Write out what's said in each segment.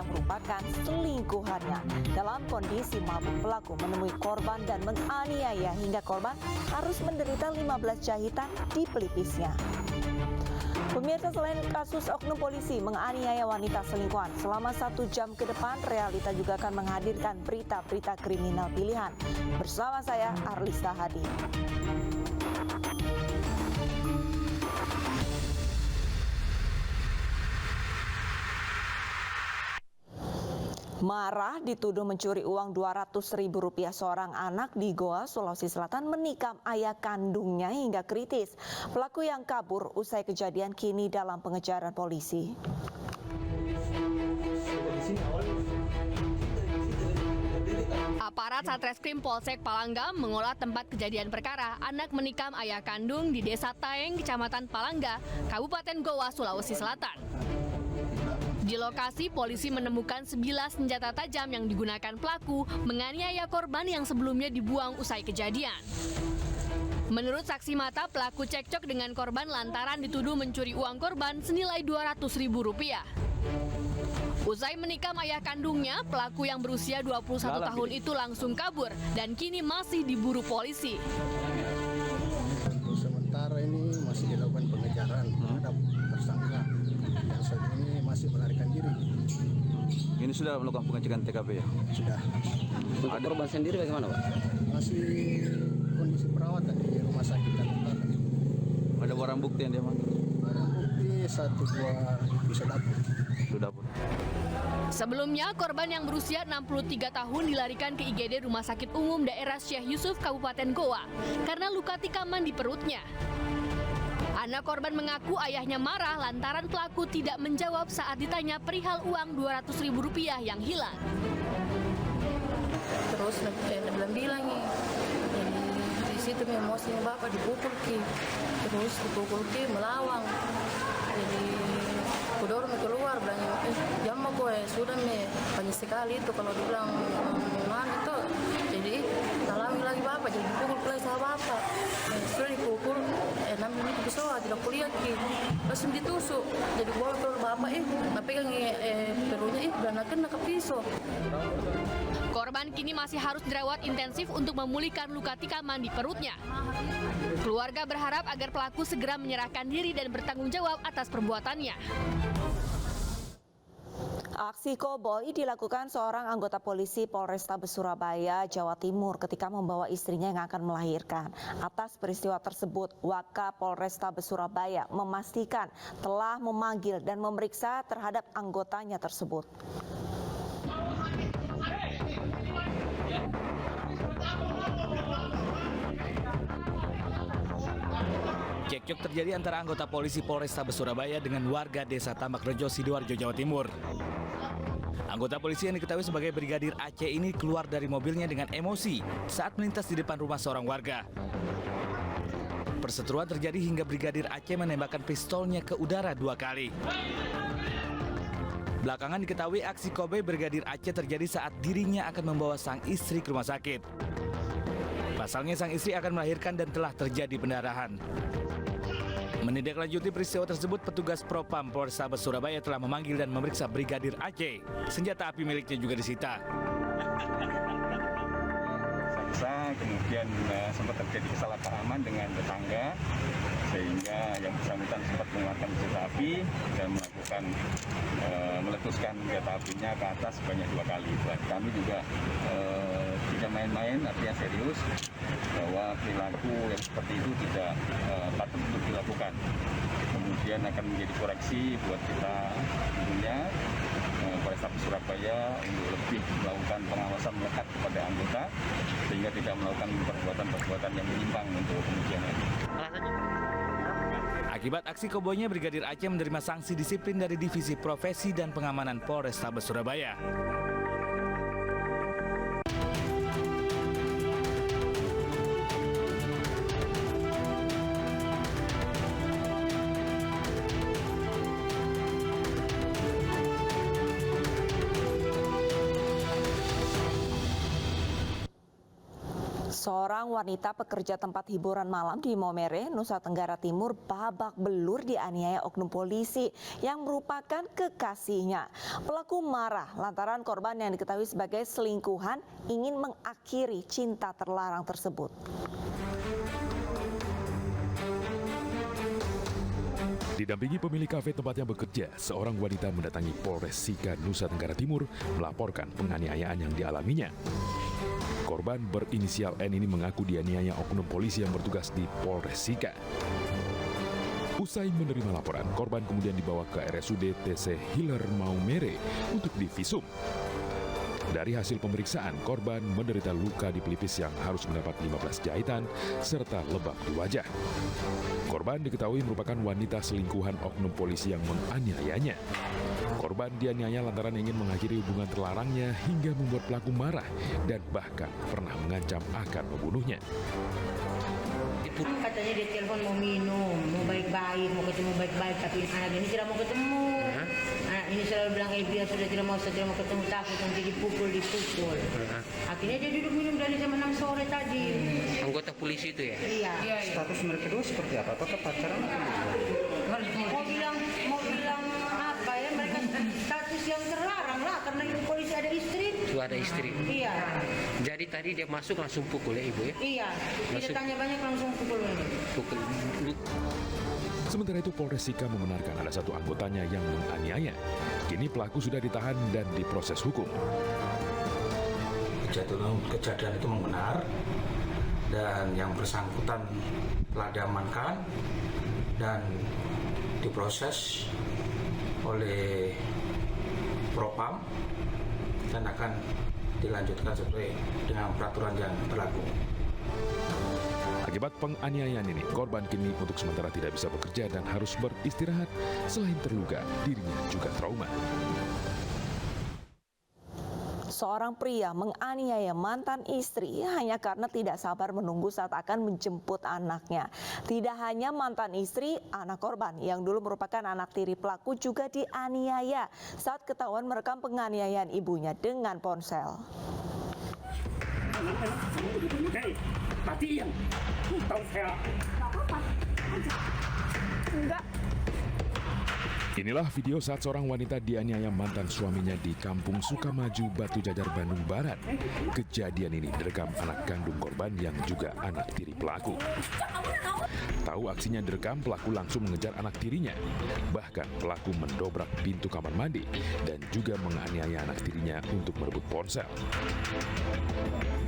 yang merupakan selingkuhannya. Dalam kondisi mabuk, pelaku menemui korban dan menganiaya hingga korban harus menderita 15 jahitan di pelipisnya. Pemirsa, selain kasus oknum polisi menganiaya wanita selingkuhan, selama 1 jam ke depan Realita juga akan menghadirkan berita-berita kriminal pilihan. Bersama saya, Arlista Hadi. Marah dituduh mencuri uang Rp200.000 seorang anak di Goa, Sulawesi Selatan menikam ayah kandungnya hingga kritis. Pelaku yang kabur usai kejadian kini dalam pengejaran polisi. Aparat Satreskrim Polsek Palangga mengolah tempat kejadian perkara anak menikam ayah kandung di Desa Taeng, Kecamatan Palangga, Kabupaten Goa, Sulawesi Selatan. Di lokasi, polisi menemukan 11 senjata tajam yang digunakan pelaku menganiaya korban yang sebelumnya dibuang usai kejadian. Menurut saksi mata, pelaku cekcok dengan korban lantaran dituduh mencuri uang korban senilai Rp200.000. Usai menikam ayah kandungnya, pelaku yang berusia 21 tahun itu langsung kabur dan kini masih diburu polisi. Untuk sementara ini masih dilakukan pengejaran terhadap tersangka yang saat ini masih melarikan diri. Ini sudah melakukan pengecekan TKP ya? Sudah. Untuk korban sendiri bagaimana, Pak? Masih kondisi perawatan di rumah sakit Kalimantan. Ada barang bukti yang dia mana? Barang bukti 1 buah pisau dapur. Itu dapur. Sebelumnya, korban yang berusia 63 tahun dilarikan ke IGD Rumah Sakit Umum Daerah Syekh Yusuf, Kabupaten Goa, karena luka tikaman di perutnya. Anak korban mengaku ayahnya marah lantaran pelaku tidak menjawab saat ditanya perihal uang Rp200.000 yang hilang. Terus bilang nih, di situ emosinya bapak dipukul ki, terus dipukul ki melawang. Jadi aku dorong keluar, bilang jamah gue sudah banyak sekali itu kalau dibilang itu. Jadi alami lagi bapak, jadi dipukul lagi sama bapak. Sudah dipukul, 6 menit pisau tidak kulihat ki, langsung ditusuk. Jadi gue kalau bapak pegang pelunya dan kena ke pisau. Korban kini masih harus dirawat intensif untuk memulihkan luka tikaman di perutnya. Keluarga berharap agar pelaku segera menyerahkan diri dan bertanggung jawab atas perbuatannya. Aksi koboi dilakukan seorang anggota polisi Polrestabes Surabaya, Jawa Timur ketika membawa istrinya yang akan melahirkan. Atas peristiwa tersebut, Wakapolrestabes Surabaya memastikan telah memanggil dan memeriksa terhadap anggotanya tersebut. Cekcok terjadi antara anggota polisi Polrestabes Surabaya dengan warga desa Tambakrejo, Sidoarjo, Jawa Timur. Anggota polisi yang diketahui sebagai Brigadir Aceh ini keluar dari mobilnya dengan emosi saat melintas di depan rumah seorang warga. Perseteruan terjadi hingga Brigadir Aceh menembakkan pistolnya ke udara 2 kali. Belakangan diketahui aksi koboi Brigadir Aceh terjadi saat dirinya akan membawa sang istri ke rumah sakit. Pasalnya sang istri akan melahirkan dan telah terjadi pendarahan. Menindaklanjuti peristiwa tersebut, petugas Propam Polrestabes Surabaya telah memanggil dan memeriksa Brigadir Aceh. Senjata api miliknya juga disita. Kemudian sempat terjadi kesalahpahaman dengan tetangga, sehingga yang bersangkutan sempat mengeluarkan senjata api dan meletuskan senjata apinya ke atas sebanyak 2 kali. Kami juga tidak main-main, artinya serius, bahwa perilaku yang seperti itu tidak patut untuk dilakukan. Kemudian akan menjadi koreksi buat kita tentunya Polrestabes Surabaya untuk lebih melakukan pengawasan melekat kepada anggota sehingga tidak melakukan perbuatan-perbuatan yang menyimpang untuk kemudian hari. Akibat aksi koboinya, Brigadir Aceh menerima sanksi disiplin dari Divisi Profesi dan Pengamanan Polrestabes Surabaya. Seorang wanita pekerja tempat hiburan malam di Maumere, Nusa Tenggara Timur babak belur dianiaya oknum polisi yang merupakan kekasihnya. Pelaku marah lantaran korban yang diketahui sebagai selingkuhan ingin mengakhiri cinta terlarang tersebut. Didampingi pemilik kafe tempatnya bekerja, seorang wanita mendatangi Polres Sika, Nusa Tenggara Timur melaporkan penganiayaan yang dialaminya. Korban berinisial N ini mengaku dianiaya oknum polisi yang bertugas di Polres Sika. Usai menerima laporan, korban kemudian dibawa ke RSUD TC Hilir Maumere untuk divisum. Dari hasil pemeriksaan, korban menderita luka di pelipis yang harus mendapat 15 jahitan serta lebam di wajah. Korban diketahui merupakan wanita selingkuhan oknum polisi yang menganiayanya. Korban dianiaya lantaran ingin mengakhiri hubungan terlarangnya hingga membuat pelaku marah dan bahkan pernah mengancam akan membunuhnya. Katanya dia telepon mau minum, mau baik-baik, mau ketemu baik-baik, tapi anak ini tidak mau ketemu. Anak ini selalu bilang, dia sudah tidak mau ketemu, takut nanti dipukul. Akhirnya dia duduk minum dari jam 6 sore tadi. Anggota polisi itu ya? Iya. Status mereka dua seperti apa? Apakah pacaran? Mau bilang apa ya, mereka status yang terlarang lah, karena ibu polisi ada istri. Sudah ada istri? Iya. Jadi tadi dia masuk langsung pukul ya ibu ya? Iya, tidak tanya banyak langsung pukul. Sementara itu Polres Sika membenarkan ada satu anggotanya yang menganiaya. Kini pelaku sudah ditahan dan diproses hukum. Kejadian itu benar dan yang bersangkutan telah diamankan dan diproses oleh Propam dan akan dilanjutkan sesuai dengan peraturan yang berlaku. Akibat penganiayaan ini, korban kini untuk sementara tidak bisa bekerja dan harus beristirahat. Selain terluka, dirinya juga trauma. Seorang pria menganiaya mantan istri hanya karena tidak sabar menunggu saat akan menjemput anaknya. Tidak hanya mantan istri, anak korban yang dulu merupakan anak tiri pelaku juga dianiaya saat ketahuan merekam penganiayaan ibunya dengan ponsel. Inilah video saat seorang wanita dianiaya mantan suaminya di Kampung Sukamaju, Batu Jajar, Bandung Barat. Kejadian ini direkam anak kandung korban yang juga anak tiri pelaku. Tahu aksinya direkam, pelaku langsung mengejar anak tirinya. Bahkan pelaku mendobrak pintu kamar mandi dan juga menganiaya anak tirinya untuk merebut ponsel.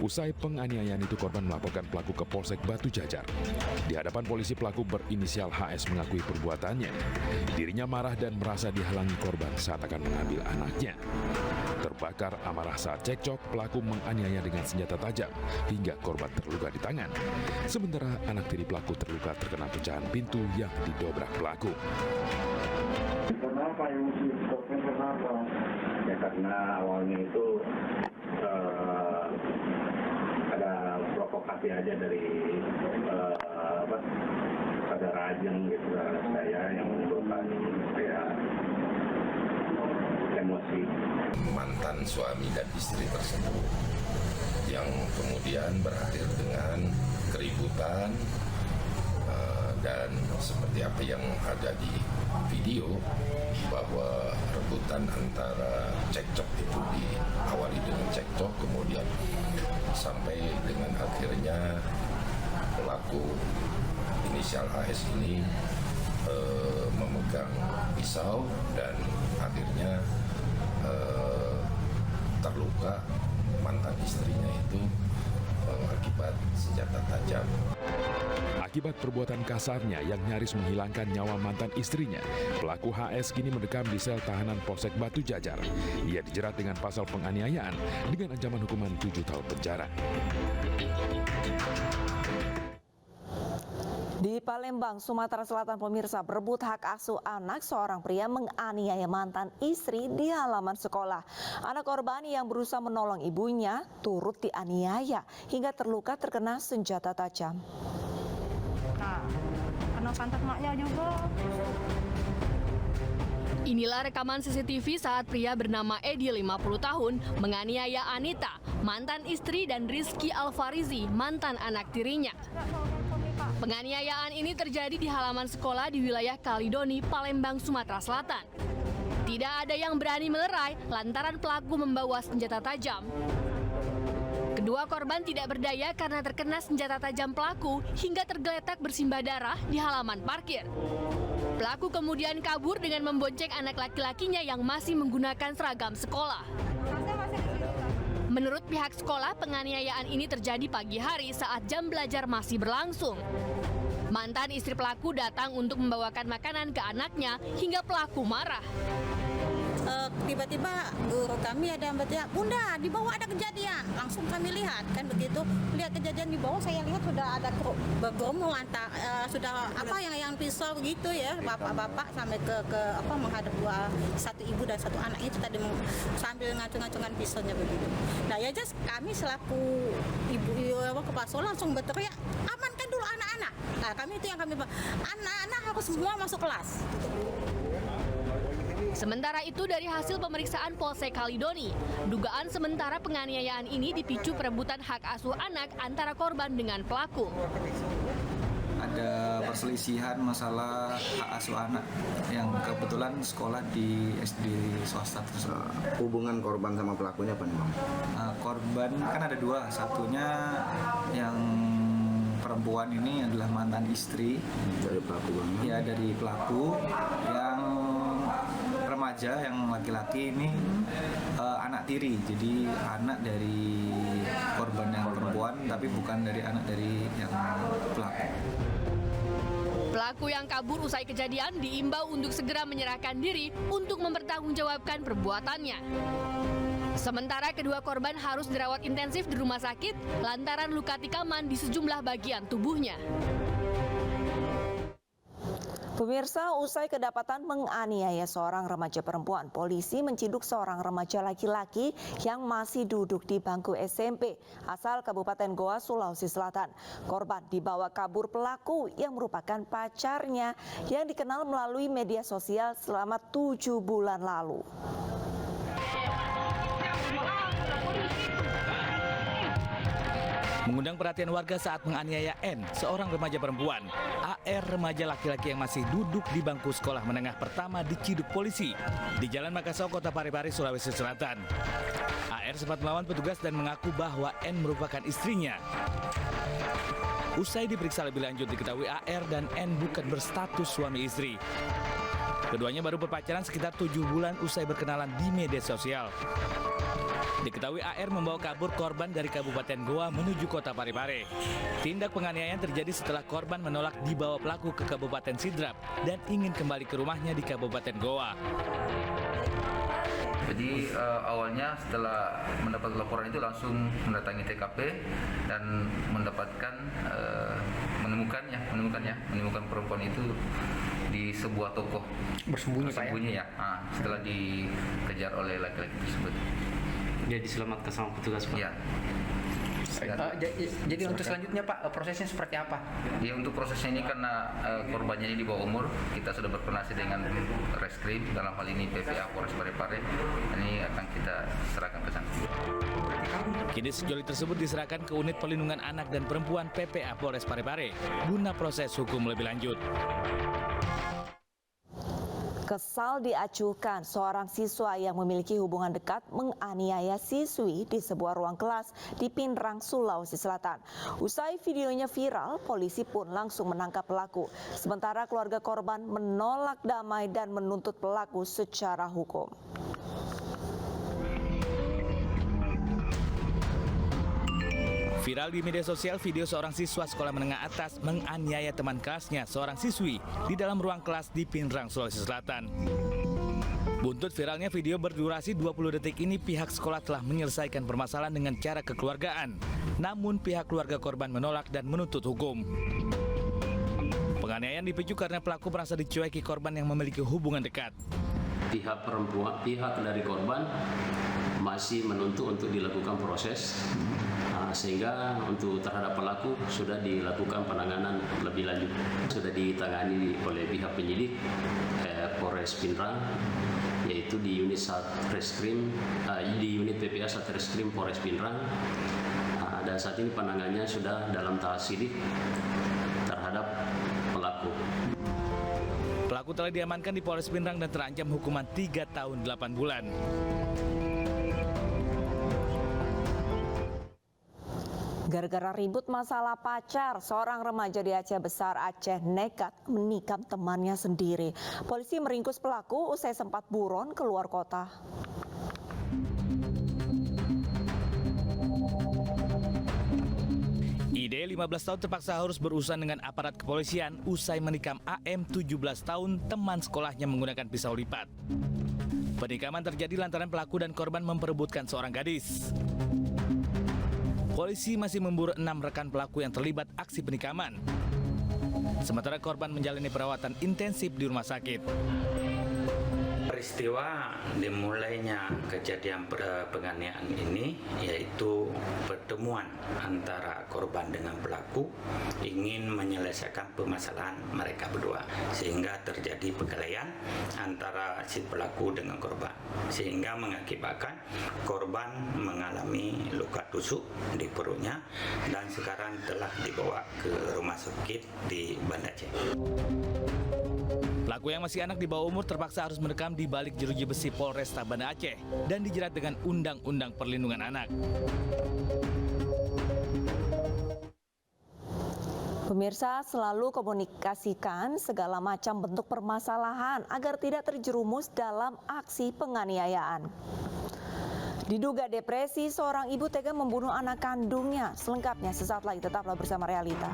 Usai penganiayaan itu, korban melaporkan pelaku ke Polsek Batu Jajar. Di hadapan polisi, pelaku berinisial HS mengakui perbuatannya. Dirinya marah dan merasa dihalangi korban saat akan mengambil anaknya. Terbakar amarah saat cekcok, pelaku menganiaya dengan senjata tajam hingga korban terluka di tangan. Sementara anak tiri pelaku terluka terkena pecahan pintu yang didobrak pelaku. Kenapa yang stopnya kenapa? Ya karena awalnya itu ada provokasi aja dari ada rajeng gitu saya yang menimbulkan saya emosi. Mantan suami dan istri tersebut yang kemudian berakhir dengan keributan dan seperti apa yang ada di video bahwa rebutan antara cekcok itu diawali dengan cekcok kemudian sampai dengan akhirnya pelaku inisial HS ini memegang pisau dan akhirnya terluka mantan istrinya itu akibat senjata tajam. Akibat perbuatan kasarnya yang nyaris menghilangkan nyawa mantan istrinya, pelaku HS kini mendekam di sel tahanan Polsek Batu Jajar. Ia dijerat dengan pasal penganiayaan dengan ancaman hukuman 7 tahun penjara. Di Palembang, Sumatera Selatan, pemirsa, berebut hak asuh anak, seorang pria menganiaya mantan istri di halaman sekolah. Anak korban yang berusaha menolong ibunya turut dianiaya hingga terluka terkena senjata tajam. Nah, kena pantat maknya juga. Inilah rekaman CCTV saat pria bernama Edi 50 tahun menganiaya Anita, mantan istri, dan Rizky Alfarizi, mantan anak tirinya. Penganiayaan ini terjadi di halaman sekolah di wilayah Kalidoni, Palembang, Sumatera Selatan. Tidak ada yang berani melerai lantaran pelaku membawa senjata tajam. Kedua korban tidak berdaya karena terkena senjata tajam pelaku hingga tergeletak bersimbah darah di halaman parkir. Pelaku kemudian kabur dengan membonceng anak laki-lakinya yang masih menggunakan seragam sekolah. Menurut pihak sekolah, penganiayaan ini terjadi pagi hari saat jam belajar masih berlangsung. Mantan istri pelaku datang untuk membawakan makanan ke anaknya hingga pelaku marah. Tiba-tiba guru kami ada yang bertanya, "Bunda, di bawah ada kejadian." Langsung kami lihat, kan begitu. Lihat kejadian di bawah, saya lihat sudah ada bergerombol sudah apa yang pisau begitu ya, bapak-bapak sampai ke menghadap satu ibu dan satu anak itu tadi sambil ngacung-ngacungan pisaunya begitu. Nah ya kami selaku ibu kepala sekolah langsung berteriak, "Amankan dulu anak-anak." Nah kami itu yang kami anak-anak harus semua masuk kelas. Sementara itu dari hasil pemeriksaan Polsek Kalidoni, dugaan sementara penganiayaan ini dipicu perebutan hak asuh anak antara korban dengan pelaku. Ada perselisihan masalah hak asuh anak yang kebetulan sekolah di SD swasta tersebut. Hubungan korban sama pelakunya apa nih, Bang? Korban kan ada dua, satunya yang perempuan ini adalah mantan istri dari pelaku, Bang. Ya, dari pelaku. Yang remaja yang laki-laki ini anak tiri, jadi anak dari korban yang perempuan tapi bukan dari anak dari yang pelaku. Pelaku yang kabur usai kejadian diimbau untuk segera menyerahkan diri untuk mempertanggungjawabkan perbuatannya. Sementara kedua korban harus dirawat intensif di rumah sakit lantaran luka tikaman di sejumlah bagian tubuhnya. Pemirsa, usai kedapatan menganiaya seorang remaja perempuan, polisi menciduk seorang remaja laki-laki yang masih duduk di bangku SMP asal Kabupaten Goa, Sulawesi Selatan. Korban dibawa kabur pelaku yang merupakan pacarnya yang dikenal melalui media sosial selama 7 bulan lalu. Mengundang perhatian warga saat menganiaya N, seorang remaja perempuan. AR, remaja laki-laki yang masih duduk di bangku sekolah menengah pertama, diciduk polisi di Jalan Makassau, Kota Parepare, Sulawesi Selatan. AR sempat melawan petugas dan mengaku bahwa N merupakan istrinya. Usai diperiksa lebih lanjut, diketahui AR dan N bukan berstatus suami istri. Keduanya baru berpacaran sekitar 7 bulan usai berkenalan di media sosial. Diketahui AR membawa kabur korban dari Kabupaten Goa menuju Kota Parepare. Tindak penganiayaan terjadi setelah korban menolak dibawa pelaku ke Kabupaten Sidrap dan ingin kembali ke rumahnya di Kabupaten Goa. Jadi awalnya setelah mendapat laporan itu langsung mendatangi TKP dan menemukan perempuan itu di sebuah toko bersembunyi ya. Setelah dikejar oleh laki-laki tersebut. Dia diselamatkan sama petugas, Pak? Iya. Jadi untuk selanjutnya, Pak, prosesnya seperti apa? Ya, untuk prosesnya ini karena korbannya ini di bawah umur, kita sudah berkoordinasi dengan Reskrim, dalam hal ini PPA Polres Parepare. Ini akan kita serahkan ke sana. Kini sejoli tersebut diserahkan ke Unit Perlindungan Anak dan Perempuan PPA Polres Parepare guna proses hukum lebih lanjut. Kesal diacuhkan seorang siswa yang memiliki hubungan dekat menganiaya siswi di sebuah ruang kelas di Pinrang, Sulawesi Selatan. Usai videonya viral, polisi pun langsung menangkap pelaku. Sementara keluarga korban menolak damai dan menuntut pelaku secara hukum. Viral di media sosial video seorang siswa sekolah menengah atas menganiaya teman kelasnya, seorang siswi, di dalam ruang kelas di Pinrang, Sulawesi Selatan. Buntut viralnya video berdurasi 20 detik ini, pihak sekolah telah menyelesaikan permasalahan dengan cara kekeluargaan. Namun pihak keluarga korban menolak dan menuntut hukum. Penganiayaan dipicu karena pelaku merasa dicueki korban yang memiliki hubungan dekat. Pihak dari korban masih menuntut untuk dilakukan proses, sehingga untuk terhadap pelaku sudah dilakukan penanganan lebih lanjut. Sudah ditangani oleh pihak penyidik Polres Pindrang, yaitu di unit Satreskrim, di unit PPA Satreskrim Polres Pindrang, dan saat ini penanganannya sudah dalam tahap sidik terhadap pelaku. Pelaku telah diamankan di Polres Pindrang dan terancam hukuman 3 tahun 8 bulan. Gara-gara ribut masalah pacar, seorang remaja di Aceh Besar, Aceh nekat menikam temannya sendiri. Polisi meringkus pelaku usai sempat buron keluar kota. Ide 15 tahun terpaksa harus berurusan dengan aparat kepolisian usai menikam AM 17 tahun teman sekolahnya menggunakan pisau lipat. Penikaman terjadi lantaran pelaku dan korban memperebutkan seorang gadis. Polisi masih memburu 6 rekan pelaku yang terlibat aksi penikaman. Sementara korban menjalani perawatan intensif di rumah sakit. Peristiwa dimulainya kejadian penganiayaan ini yaitu pertemuan antara korban dengan pelaku ingin menyelesaikan permasalahan mereka berdua, sehingga terjadi perkelahian antara si pelaku dengan korban, sehingga mengakibatkan korban mengalami luka tusuk di perutnya dan sekarang telah dibawa ke rumah sakit di Banda Aceh. Pelaku yang masih anak di bawah umur terpaksa harus mendekam di balik jeruji besi Polresta Banda Aceh dan dijerat dengan Undang-Undang Perlindungan Anak. Pemirsa, selalu komunikasikan segala macam bentuk permasalahan agar tidak terjerumus dalam aksi penganiayaan. Diduga depresi, seorang ibu tega membunuh anak kandungnya. Selengkapnya sesaat lagi, tetaplah bersama Realita.